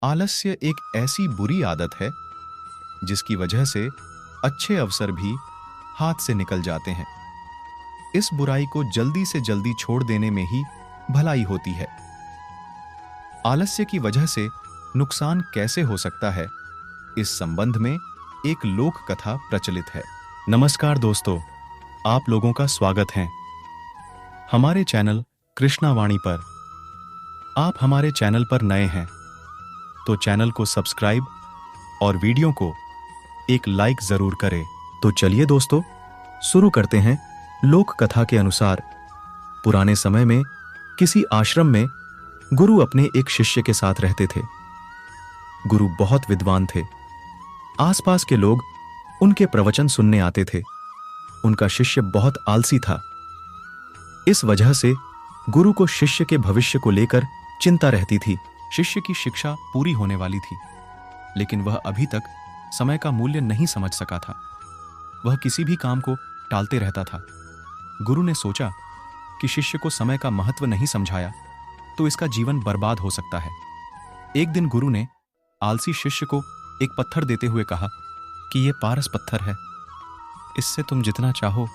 आलस्य एक ऐसी बुरी आदत है जिसकी वजह से अच्छे अवसर भी हाथ से निकल जाते हैं। इस बुराई को जल्दी से जल्दी छोड़ देने में ही भलाई होती है। आलस्य की वजह से नुकसान कैसे हो सकता है, इस संबंध में एक लोक कथा प्रचलित है। नमस्कार दोस्तों, आप लोगों का स्वागत है हमारे चैनल कृष्णावाणी पर। आप हमारे चैनल पर नए हैं तो चैनल को सब्सक्राइब और वीडियो को एक लाइक जरूर करें। तो चलिए दोस्तों, शुरू करते हैं। लोक कथा के अनुसार पुराने समय में किसी आश्रम में गुरु अपने एक शिष्य के साथ रहते थे। गुरु बहुत विद्वान थे। आसपास के लोग उनके प्रवचन सुनने आते थे। उनका शिष्य बहुत आलसी था। इस वजह से गुरु को शिष्य के भविष्य को लेकर चिंता रहती थी। शिष्य की शिक्षा पूरी होने वाली थी, लेकिन वह अभी तक समय का मूल्य नहीं समझ सका था। वह किसी भी काम को टालते रहता था। गुरु ने सोचा कि शिष्य को समय का महत्व नहीं समझाया तो इसका जीवन बर्बाद हो सकता है। एक दिन गुरु ने आलसी शिष्य को एक पत्थर देते हुए कहा कि यह पारस पत्थर है, इससे तुम जितना चाहो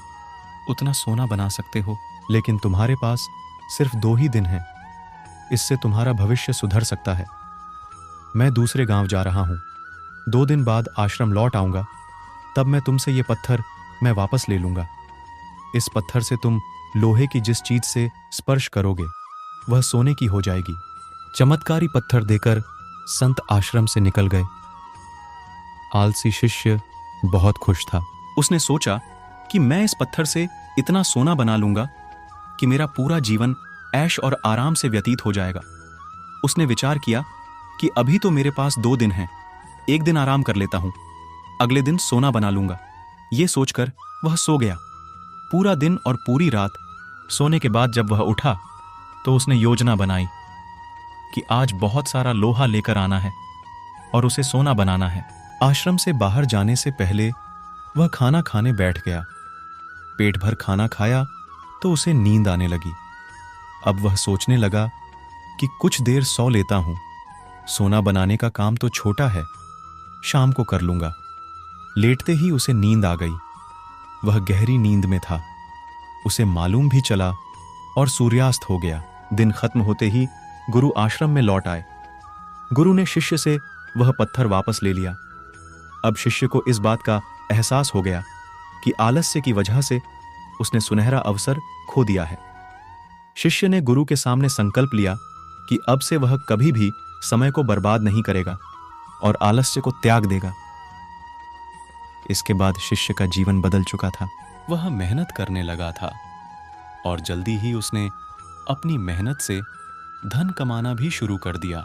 उतना सोना बना सकते हो, लेकिन तुम्हारे पास सिर्फ 2 ही दिन हैं। इससे तुम्हारा भविष्य सुधर सकता है। मैं दूसरे गांव जा रहा हूं। 2 दिन बाद आश्रम लौट आऊंगा, तब मैं तुमसे ये पत्थर मैं वापस ले लूंगा। इस पत्थर से तुम लोहे की जिस चीज से स्पर्श करोगे वह सोने की हो जाएगी। चमत्कारी पत्थर देकर संत आश्रम से निकल गए। आलसी शिष्य बहुत खुश था। उसने सोचा कि मैं इस पत्थर से इतना सोना बना लूंगा कि मेरा पूरा जीवन ऐश और आराम से व्यतीत हो जाएगा। उसने विचार किया कि अभी तो मेरे पास 2 दिन हैं, एक दिन आराम कर लेता हूं, अगले दिन सोना बना लूंगा। यह सोचकर वह सो गया। पूरा दिन और पूरी रात सोने के बाद जब वह उठा तो उसने योजना बनाई कि आज बहुत सारा लोहा लेकर आना है और उसे सोना बनाना है। आश्रम से बाहर जाने से पहले वह खाना खाने बैठ गया। पेट भर खाना खाया तो उसे नींद आने लगी। अब वह सोचने लगा कि कुछ देर सो लेता हूं, सोना बनाने का काम तो छोटा है, शाम को कर लूंगा। लेटते ही उसे नींद आ गई। वह गहरी नींद में था। उसे मालूम भी चला और सूर्यास्त हो गया। दिन खत्म होते ही गुरु आश्रम में लौट आए। गुरु ने शिष्य से वह पत्थर वापस ले लिया। अब शिष्य को इस बात का एहसास हो गया कि आलस्य की वजह से उसने सुनहरा अवसर खो दिया है। शिष्य ने गुरु के सामने संकल्प लिया कि अब से वह कभी भी समय को बर्बाद नहीं करेगा और आलस्य को त्याग देगा। इसके बाद शिष्य का जीवन बदल चुका था। वह मेहनत करने लगा था और जल्दी ही उसने अपनी मेहनत से धन कमाना भी शुरू कर दिया।